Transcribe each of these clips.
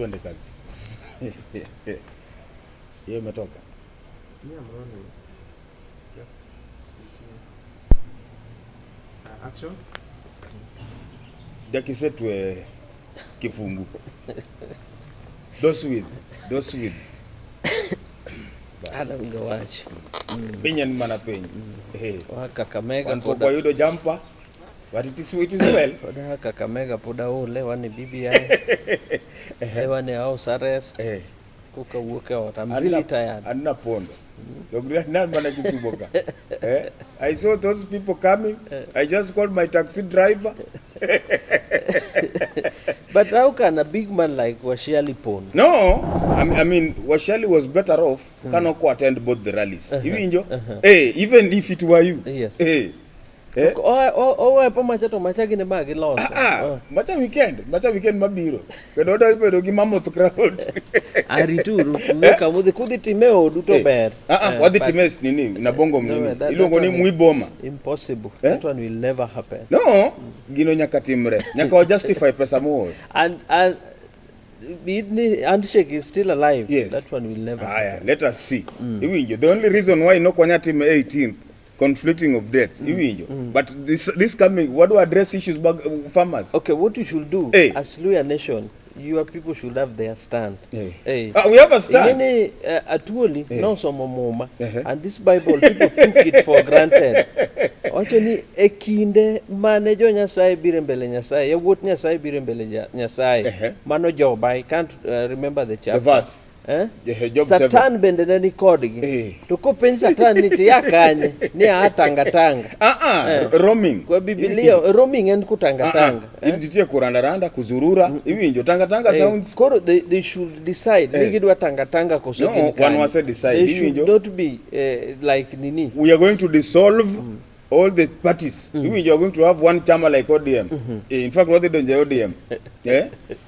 Twende kazi. Yeye umetoka? Yeah, I'm running. Just continue. Action. Jakisetwe kifungu. Those with. Ada ngawach. Pinyan mana piny. Kakamega poda. Kwa yudo jumper. But it is well. Poda Kakamega poda ole wani BBI. Wani house arrest. Kuka wuok out. I'm really tired. Anna pondo. I saw those people coming. I just called my taxi driver. But how can a big man like Washiali pond? No, I mean Washiali was better off. Cannot attend both the rallies. Even if it were you. Yes. Macha weekend mabiro. Kedo da bedo gi mammoth crowd. Arituru kuweka mudhi kudhi timeo duto ber. Wadhi times nini na bongo mnini. Ilongo ni muiboma. Impossible. That one will never happen. No, gino nyaka timre. Nyaka justify pesa mo. And handshake is still alive. Yes. That one will never happen. Let us see. The only reason why no kwanya team 18th conflicting of deaths. But this coming, what do address issues farmers? Okay, what you should do as Luya Nation, your people should have their stand. We have a stand. Atuoli, no some moma. And this Bible, people took it for granted. Actually, ekinde manejo nyasai birembele nyasai. Ya wot nyasai birembele nyasai. Mano job, I can't remember the chapter. The verse. Satan bende nani kodgi to ko pen Satan ni yakanye ni atanga roaming kwa Biblia roaming and kutanga nditie kurandaranda kuzurura iwinjo tanga sounds they should decide nigidwa tanga kosogeni no one was decide they should not be like nini we are going to dissolve all the parties you are going to have one chama like ODM in fact what they don't ODM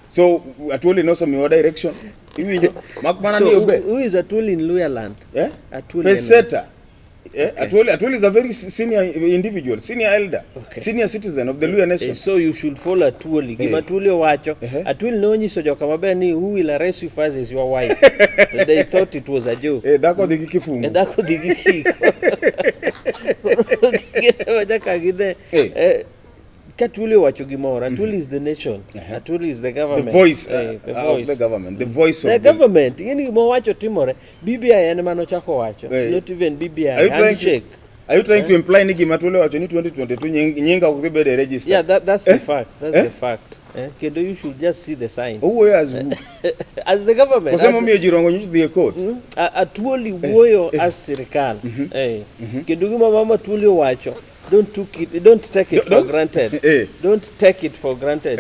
so Atuoli knows some your direction. So who is Atuoli in Luya land? Peseta. Atuoli is a very senior individual, senior elder, senior citizen of the Luya Nation. So you should follow Atuoli. Atuoli wacho. Atuoli no nyiso joka maber ni who will arrest you first is your wife. They thought it was a joke. Dako digi kifungu. Dako digi kiko. Atuoli wacho gimora. Atuoli is the nation. Atuoli is the government. The voice of the government. The voice of the government. Yini mo wacho timore. BBI ene mano chako wacho. Not even BBI. Handshake. Are you trying to imply ni Atuoli wacho ni 2022 nyinga ukibede register? Yeah, that's the fact. That's the fact. Kendo you should just see the signs. Who as who? As the government. Kosema mimi jirongo nyi the court. Atuoli woyo as serikali. Kendo mama Atuoli wacho. Don't take it for granted. Don't take it for granted.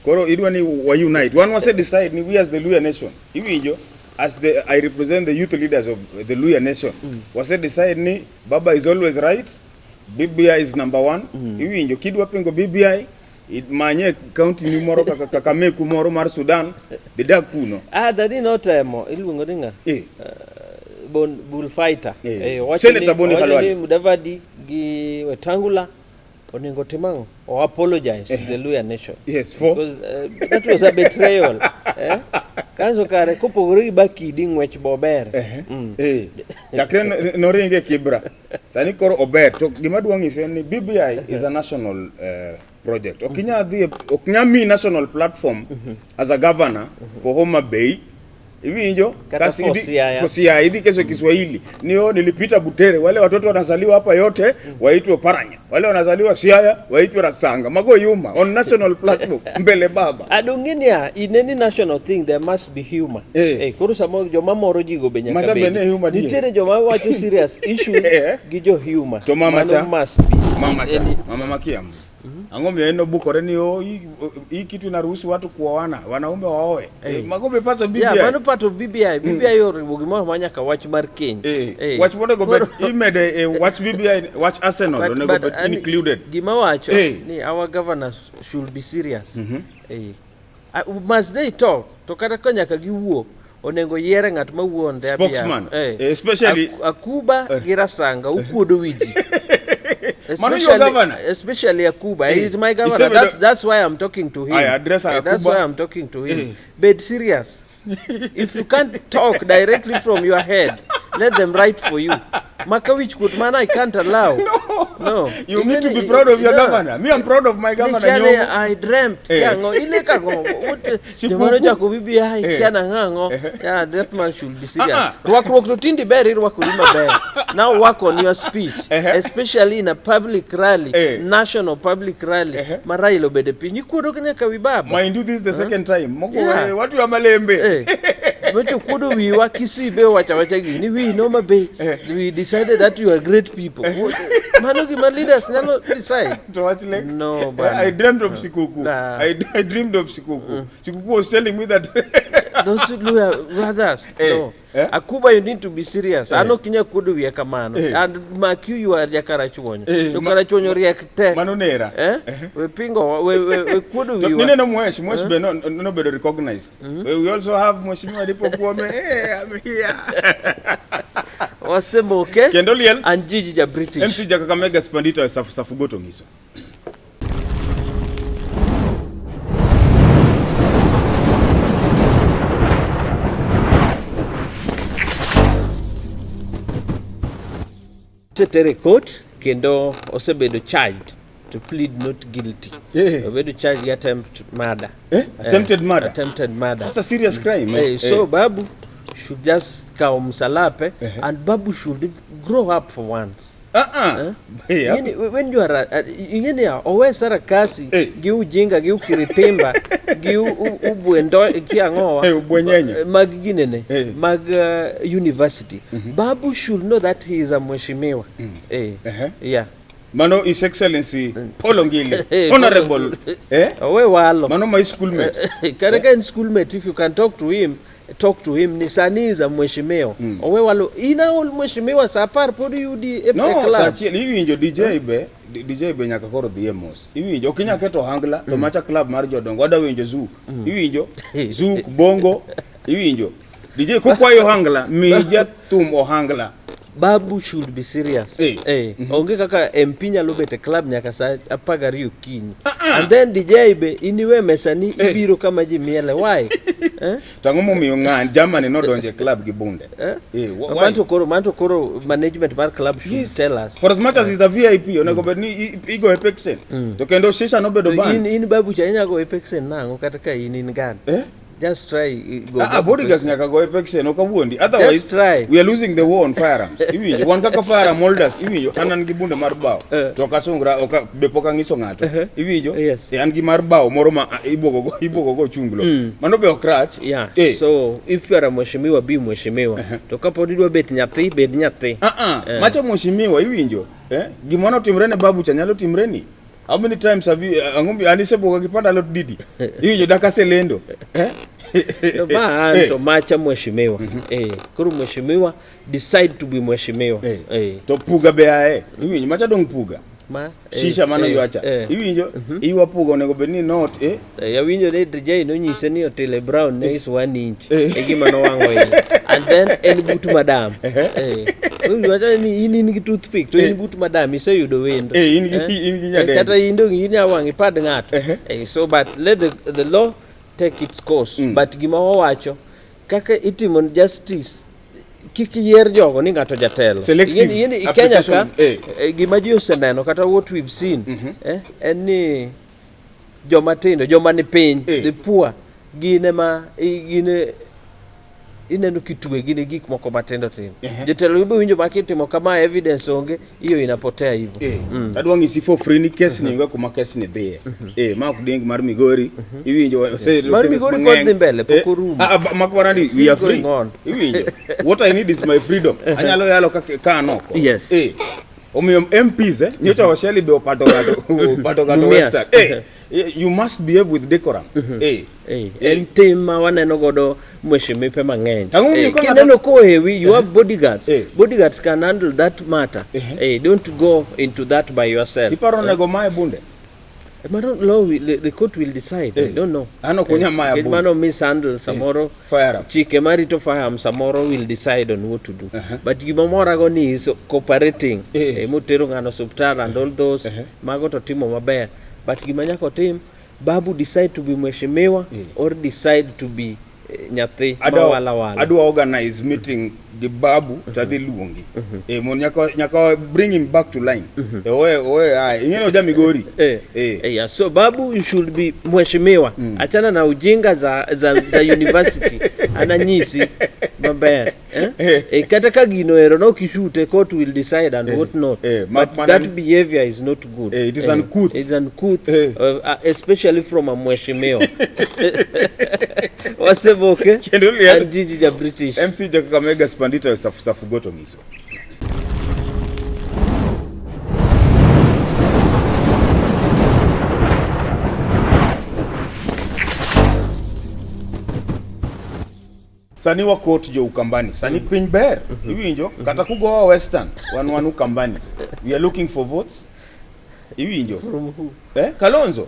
Koro idwani wa unite. One was decide ni we as the Luya Nation. Iwijo as I represent the youth leaders of the Luya Nation. Was decide ni Baba is always right. BBI is number 1. Iwijo kidwa pingo BBI manye county ni moro kakame kumoro mar Sudan bida kuno. Dadi notemo iluongo ninga. Bullfighter. Senator Boni Khalwale. Mudavadi gi Wetangula onengo timango or apologize to the Luya Nation. Yes, for because that was a betrayal. Kanzo kare kopogori baki dingwech bober. Takre noringe kibra. Sani koro ober to gima duong' isen ni BBI is a national project. Okinya mi national platform as a governor for Homa Bay. Hivinjo kasi fosia hivi kesho Kiswahili nio nilipita Butere wale watoto wanazaliwa hapa yote waitwe Paranya wale wanazaliwa Siaya waitwe Rasanga mago yuma on national platform mbele baba adonginia in any national thing there must be humor kurusa mo jo mamoro jigo benyaka be nitere jo mawacho serious issues gi jo humor to mama must be mama Makiam Angombe eno bukore ni hii kitu inaruhusu watu kuoana wanaume waoe magombe pato BBI yeah mano pato BBI yo bugimo manya ka watch marking watch mondo go bet imede watch BBI watch Arsenal onego bet included gima wacho ni our governors should be serious must they talk to kata konya ka giwuok onengo yere ngat mawuon spokesman especially akuba girasanga ukuodo wiji Especially Akuba. He's my He governor. said That's why I'm talking to him. I address That's Akuba. why I'm talking to him. But serious. If you can't talk directly from your head, let them write for you. Makawich Kutman, I can't allow. No. You need to be proud of your governor. Me, I'm proud of my governor. I dreamt. Yeah, that man should be serious. Now work on your speech, especially in a public rally, national public rally. Marailo bedepini kudoka kawibaba. Mind you, this is the second time. What you are malembe? We decided that you are great people. Manogi, my leaders never decide. No, but I dreamed of Shikuku. I dreamed of Shikuku. Shikuku was telling me that those Luya brothers. No. Akuba, you need to be serious. I know Kenya kudu we kamano. And Maku, you are Yakarachonyo. Yakarachonyo reacte. Manonera. We pingo. We kudu we. No mwesh be nobody recognized. We also have Mweshimiwa Dipo Kwame. Hey, I'm here. Osemoke Kendoliel and Jiji British. MC Jakakamega Spandito Safugoto Ngiso. Setere court kendo osebedo charged to plead not guilty. Obedo charged attempt murder. Attempted murder. Attempted murder. That's a serious crime. So Babu should just come salape and Babu should grow up for once. When you are always a kasi, giu jinga, giu kiritemba, giu ubuendo kiangoa, mag university. Babu should know that he is a mheshimiwa. Yeah. Mano, His Excellency Polongili, Honorable. Mano, my schoolmate. Karaka schoolmate, if you can talk to him, Nisani is a mheshimiwa. Owe walo ina ol mheshimiwa sapar podi yudi no sachi hivi njo DJ be nyaka koro DMOs. Hivi njo kinya keto hangla lo macha club mar jodongo wada winjo zouk. Hivi njo zouk bongo hivi njo DJ kokwa yo hangla mija tum o hangla. Babu should be serious. Onge kaka MP nyalo bete club nyaka sa apaga riyo kini. And then DJ be iniwe mesani ibiro kama jimiele. Why? Tangumu miyongan Germany no donje club gibunde. Manto koro management bar club should tell us. For as much as he's a VIP, ni igo epexen. Tokendo shisha no bedo ban. In Babu chanya go epexen nango kataka in gan. Just try go. Bodyguards nyaka go epexen okabuondi. Otherwise we are losing the war on firearms. Iwi wan kaka firearm holders iwi anan gibunde mar bao. To kasungra oka bepoka ngiso ngato. Iwi jo an gi mar bao moro ma ibogo go chunglo. Mano be okrach. Yeah. So if you are a mheshimiwa be mheshimiwa. To kapo didwa bet nyathi bed nyathi. Macha mheshimiwa iwi njo. Gimono timrene Babu chanyalo timreni. How many times have you angombi anisebo kipanda lot didi? Hiyo ndio dakase lendo. To macha mheshimiwa. Kuru mheshimiwa decide to be mheshimiwa. To puga bea hiyo macha dong puga. Shisha mano yoacha. Hiyo ndio iwa puga onego bedni not ya winjo ne DJ no nyise ni Otile Brown ne is 1 inch. Gima no wango ile. And then en but madam. Wacha ni in gi toothpick to in but madam ise yudo wendo. In gi nyade. Kata indo gi nyawangi pad ngato. So but let the law take its course. But gima wawacho kaka itimo justice kiki yer jogo ni ngato jatelo. Selective Kenya ka gima ji oseneno kata what we've seen en ni joma tindo joma ni piny the poor gine ineno kitwe gine gik moko matindo tindo. Jotelo ibo winjo makitimo kama evidence onge hiyo inapotea hivyo. Adwa ngisi for free ni case ni ngo kuma case ni there. Ma kuding mar Migori iwinjo say mar Migori ko dhi mbele poko room. Makwarani we are free. Iwinjo what I need is my freedom. Anyalo yalo ka anoko. Yes. Omiyo MPs nyocha washeli be opato Western. You must behave with decorum. En tema waneno godo mheshimipe mang'eny. Kineno ko hewi you have bodyguards. Bodyguards can handle that matter. Don't go into that by yourself. Iparo nego mae bunde. The court will decide. I don't know. Ano kunya maya bu. Mano mishandle samoro. Firearm. Chike marito firearm samoro will decide on what to do. But gimamora go ni is cooperating. Mutero ngano subtar and all those. Mago to timo maber. But gimanyako tim, babu decide to be mheshimiwa or decide to be nyathi mawala. Adu organize meeting the babu tadi luongi. Mon nyaka bring him back to line. Ingeno ja migori. Yeah, so babu you should be mheshimiwa. Achana na ujinga za university. Ananyisi maber. Kata kagino ero no kishute court will decide and what not. But that behavior is not good. It is uncouth. It's uncouth, especially from a mheshimiwa. Osemoke and Gigi ja British. MC Kakamega Spandita safugoto miso. Sani wa court jo Ukambani. Sani piny ber. Iwinjo kata kugo Western wan Ukambani. We are looking for votes. Iwinjo. From who? Kalonzo.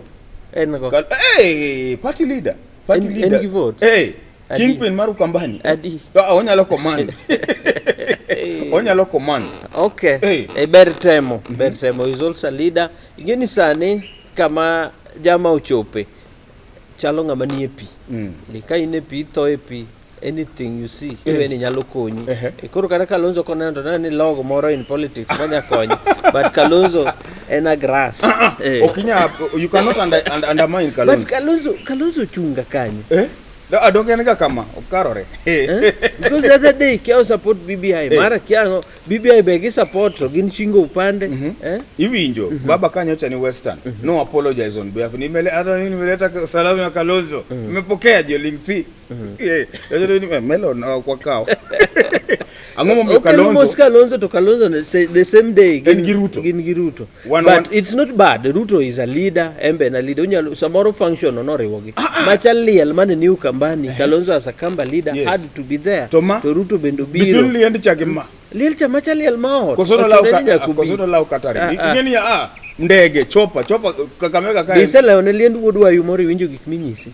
Party leader. Any vote? Kingpin maru Ukambani. Adi. Onyalo command. Onyalo command. Okay. Bertemo. Bertemo is also a leader. Igeni sani kama jama uchope. Chalo ngama ni epi. Lika inepi to epi. Anything you see, even in nyalo konyi. Koro kata Kalonzo konendo nani logo moro in politics manya konyi. But Kalonzo ena grass. Okinya, you cannot undermine Kalonzo. But Kalonzo chunga kanyi. Adongenega kama okarore. Because the other day kia support BBI. Mara kia BBI begi support gin shingo upande. Iwinjo baba kanyocha ni Western. No apologize on behalf. Nimeleta salamu ya Kalonzo. Nimepokea je link fee. Melon kwa kao. Angomo Kalonzo to Kalonzo the same day Giruto. But it's not bad. Ruto is a leader, embe na leader. Unya samoro function onore wogi. Machali almane ni Ukambani. Kalonzo as a Kamba leader had to be there. To Ruto bendo biro. Bitun liendi chagima. Lielcha machali almao. Kosono lau katari. Ngeni ya ndege chopa Kakamega kai. Bisela oneliendu wodwa yumori winjo gik minyisi.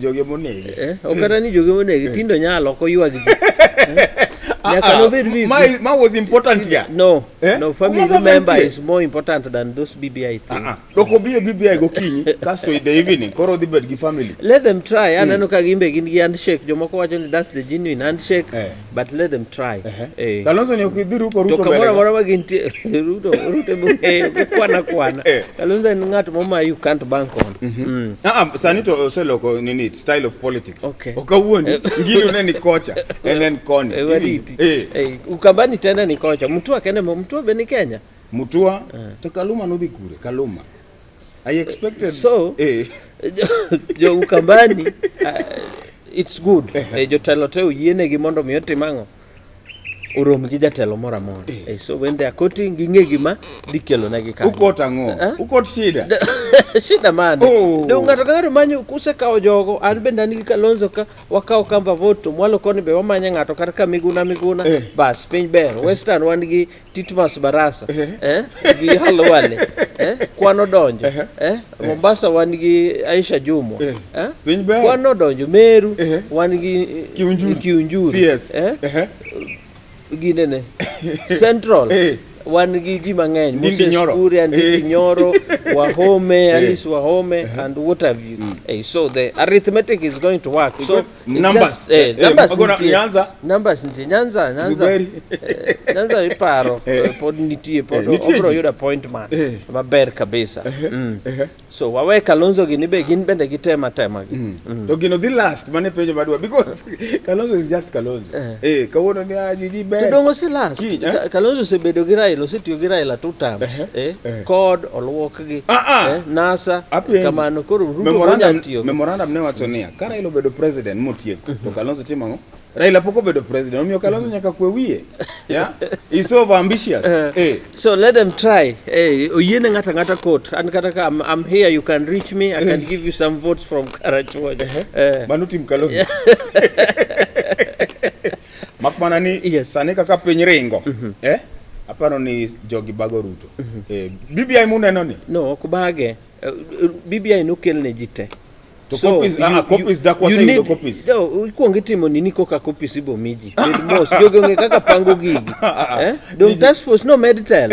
Joge monege. Okata ni joge monege tindo nyalo ko yuwa gi. Ma was important here. No, family member is more important than those BBI things. Loko be BBI go kinyi, cast in the evening, koro di bed gi family. Let them try. Anano ka gimbe gin handshake. Jomoko wacho that's the genuine handshake. But let them try. Kalonzo ni okidhiru ko Ruto mbele. To kamora ginti Ruto kwana. Kalonzo ni ng'at moma you can't bank on. Sanito Oseloko nini style of politics. Okay. Okawuoni ngili uneni kocha and then koni. Ukambani tena ni kocha. Mutua kene Mutua beni Kenya. Mutua to Kaluma no kure. Kaluma. I expected jo Ukambani it's good. Jo talote uyiene gi mondo miyote mango. Urom gi jatelo mora mora. So when they are quoting ginge gima dikelo na gikano. Ukota ngo. Ukot shida. Shida man. Do ngato ngaro manyo kuse kao jogo an benda ni Kalonzo ka wakao kamba voto mwalo koni be wamanya ngato karaka miguna bas piny ber Western wan gi Titmas Barasa gi Halwale kwano donjo Mombasa wan gi Aisha Jumwa piny ber kwano donjo Meru wan gi Kiunjuru CS ginene Central wan gi ji mang'eny Moses and Nyoro Wahome Alice Wahome and what have you. So the arithmetic is going to work. So numbers numbers Nyanza iparo pod nitie pod obro yuda point man maber kabisa. So wawe Kalonzo gin bende gitema gi. To gino the last mane penjo madwa because Kalonzo is just Kalonzo. Kawono ni ajiji ber. Tudongo se last. Kalonzo se bedo gi Raila osetiyo gi Raila two times. Kod oluok gi NASA kamano koro memorandum ne wacho niya ka Raila bedo president motiek to Kalonzo timango Raila poko bedo president omiyo Kalonzo nyaka kwe wiye. He's so ambitious. So let them try. Oyene ngata court and kata I'm here, you can reach me, I can give you some votes from Karachuonyo. Manutim Kalonzo. Makmanani sane kaka piny ringo. aparo ni jogi bago Ruto. BBI muneno ni? No, ok bage. BBI nokelne ji te. To copies dakwa sayudo copies. Ikuongo itimo nini koka copies ibo miji. Bed mos jogo ng'e kaka pango gigi. Don't task force no medical.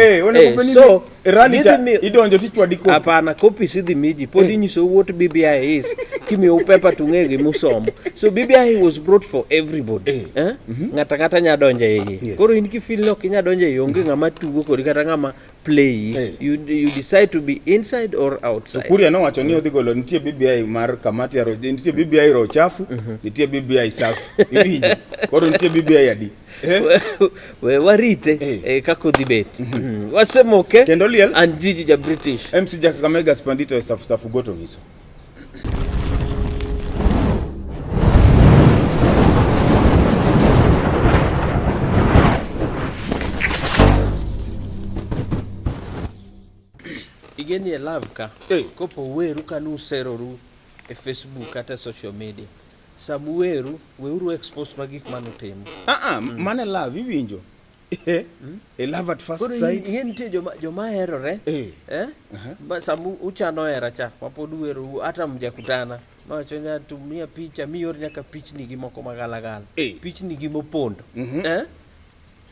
So rally cha idonjo tichwa di copy. Hapana, copies idhi miji. Pod inyiso what BBI is. Kimiyo paper tung'e gimusomo. So BBI was brought for everybody. Ng'ata nya donjo iye. Koro in kifeel no kinya donjo iye onge ng'ama tugo kodi kata ng'ama play. You decide to be inside or outside. So Kuria no wacho ni odhi golo nitie BBI mar kamati ya roje, nitie BBI ro chafu, nitie BBI safi. Ibije. Koro nitie BBI adi. We warite kako dhi bet. Osemoke kendo liel and Jiji ja British. MC Kakamega Spandito staff goto ngiso. Igeni love ka. Kopo weru kanu seroru e Facebook kata social media. Sabu weuru expose magik manotimo. Mane love iwinjo. Love at first sight. Koro nitie joma herore. Sabu uchano hera cha. Wapod weru hata mjakutana. Mawacho nya tumia picha miyor nyaka pichni gi moko magalagala. Pichni gi mopondo.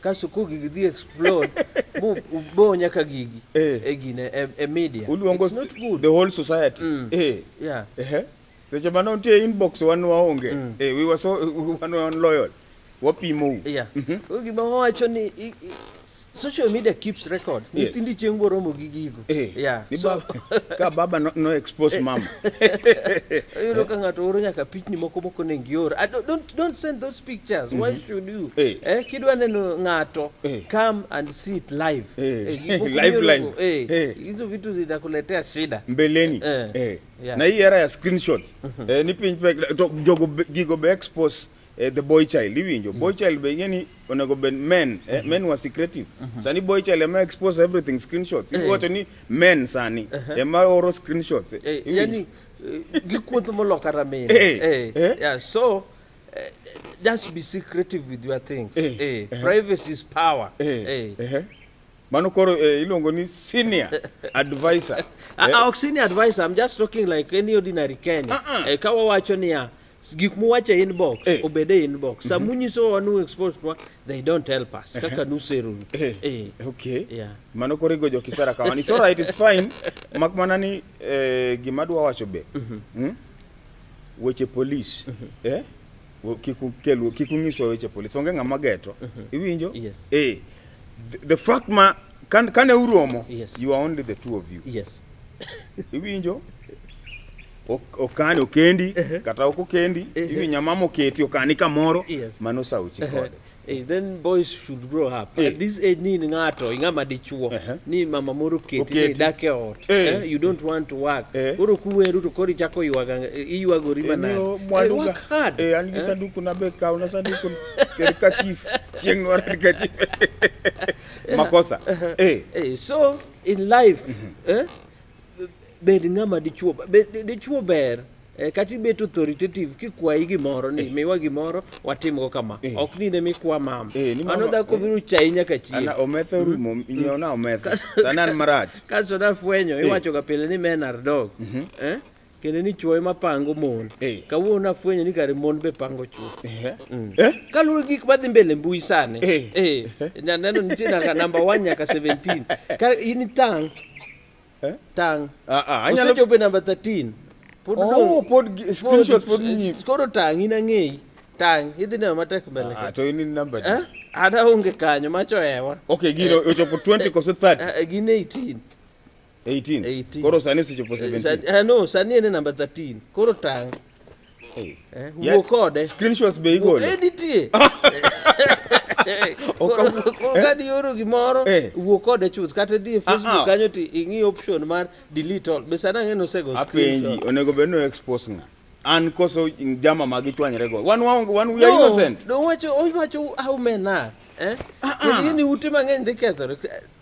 Kaso ko gigi dhi explode bo nyaka gigi gine media. It's not good. The whole society. Yeah. Seche mano ntie inbox wan waonge. We were so loyal. Wapimo. Yeah. Gima wacho ni social media keeps record. Nitindi chieng boromo gigigo. Yeah. So ka baba no expose mama. You look at oro nyaka pichni moko nengior. Don't send those pictures. Why should you? Kidwa neno ngato come and see it live. Live. Hizo vitu zinakuletea shida Mbeleni. Na hii era ya screenshots. Ni pin jogo gigo be expose the boy child iwinjo. Boy child be ngeni onego ben men were secretive. Sani boy child ema expose everything screenshots. Iwacho ni men sani ema oro screenshots. Yani gikuotho molokara men. Yeah, so just be secretive with your things. Privacy is power. Mano koro ilongo ni senior advisor. Senior advisor, I'm just talking like any ordinary Kenya. Kawa wacho niya gik muwache inbox obede inbox. Samunyiso wanu expose they don't help us. Kaka nuseru. Okay. Yeah. Mano koro igojo kisara kawani. So right, it's fine. Makmana ni gimadwa wacho be. Weche police. Kikungiswa weche police. Onge ngama geto. Iwinjo? Yes. The fact kane uromo, yes. You are only the two of you. Yes. Iwinjo? Okani okendi, kata okokendi, iwi nyamamo keti okani kamoro, mano sauchi kode. Then boys should grow up. At this age ni ngato ingama dichuo ni mama moro keti ni dake ot. You don't want to work. Koro kuweru to kori chako iwagori mana. Work hard. Angi sanduku na beka una sanduku terika chief chieng nwara dika chief. Makosa. So in life bed ngama dichuo ber kati bet authoritative kikwai gimoro ni miwa gimoro watimo kama ok ni ne mikwa mama anoda ko biru chai nyaka chi ana ometho rumo inyona ometho sanan marach kaso da fwenyo iwacho ga pile ni men are dog kene ni chuo mapango mon kawuona fwenyo ni kare mon be pango chuo kaluwo gik madhi mbele mbui sane neno nitie number 1 nyaka 17 ka in tang anyalo chope number 13 screenshots pod ni koro tang ina ngei tang idhina matek mbele to in number ada onge kanyo macho ewa okay gino ochopo 20 koso 30 gine 18 koro sani sichopo 17 no sani ene number 13 koro tang wuok kode screenshots be igolo editie kadi oro gimoro wuok kode chuth kata dhi Facebook kanyo ti ingi option mar delete all be sana ngeno sego screenshot onego be no expose nga an koso jama magichwanyre go one we are innocent don't wacho how men are ni ute mang'eny dhi kethore.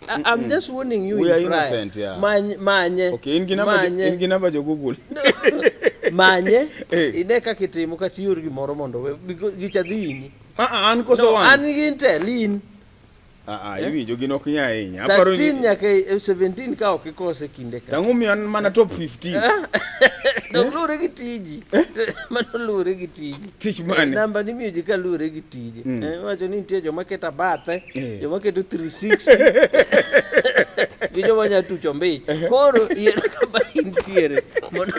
I'm just warning you. We are innocent, yeah. Manye. Okay, in ginamba jo Google. Manye. Ine kaka itimo katiyor gimoro mondo gicha dhi ini. An koso wan. An ginte lean. Iwinjo gin ok nya ahinya. 13 nyaka 17 ka ok ikose kinde ka. Tang'o miyo mana top 15. Dok lure gi tiji. Mano lure gi tiji. Tich mane? Namba ni miyo ji ka lure gi tiji. Wacho ni nitie joma keto bathe, joma keto 360. Gi joma nya tucho mbi. Koro yier kama intiere. Mondo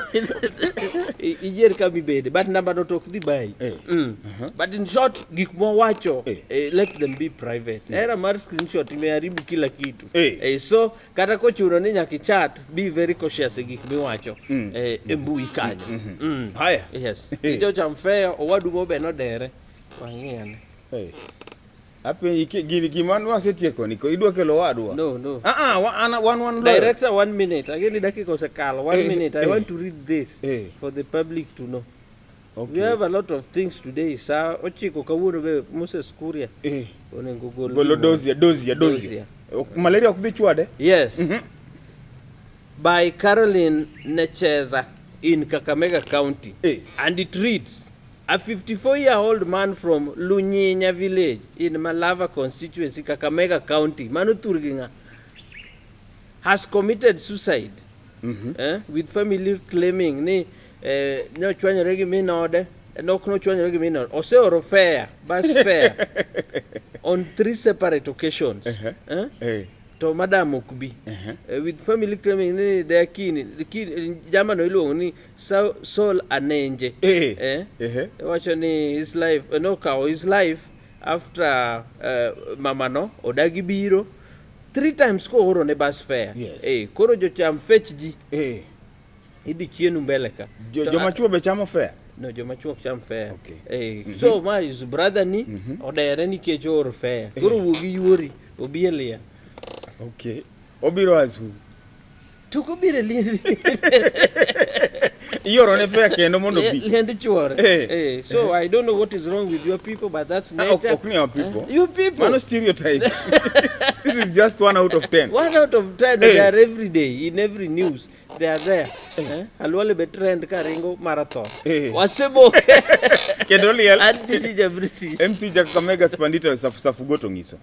iyier kama ibede. But namba no tok dhi bai. But in short, gik mwawacho, let them be private. Era mar screenshot imeharibu kila kitu. So kata kochuno ni nyaka chat, be very cautious e gik miwacho e mbui kanyo. Haya. Yes. Ijo chamfeyo owadu mo be nodere. Wang'iyane. Ape gimano wasetieko niko idwa kelo wadwa. No. One Director, 1 minute. Again dakika osekalo. 1 minute. I want to read this for the public to know. Okay. We have a lot of things today. Sa ochiko kawuono be Moses Kuria. Onengo golo dozia. Malaria ok dhi chwade? Yes. By Caroline Necheza in Kakamega County. And it reads, a 54-year-old man from Lunyinya village in Malava constituency, Kakamega County, Manuturginga, has committed suicide with family claiming no chwanyore gi minode, no chwanyore gi minode, oseoro fare, bus fare on 3 separate occasions. To Madam Okbi, with family claiming they are keen, Jamano iluongo ni Soul Anenge. Watching his life, his life after Mamano, Odagi Biro, 3 times ko oro ne bus fare. Koro jo cham fetch ji. Idi chienu mbele ka. Joma chuo be chamo fare? No, joma chuo cham fare. So my his brother ni odere ni ke oro fare. Koro wuogi yuori obielia. Okay. Obiro as who? Tuko bire liende. You're on a fair kendo mondo bi. Liende chuore. So I don't know what is wrong with your people, but that's nature. Our people. You people. Mano stereotype. This is just 1 out of 10. 1 out of 10. They are every day in every news. They are there. Alwale be trend karingo marathon. Osemoke. Kendo liel. Anti British. MC Jakamega Spandita safugoto ngiso.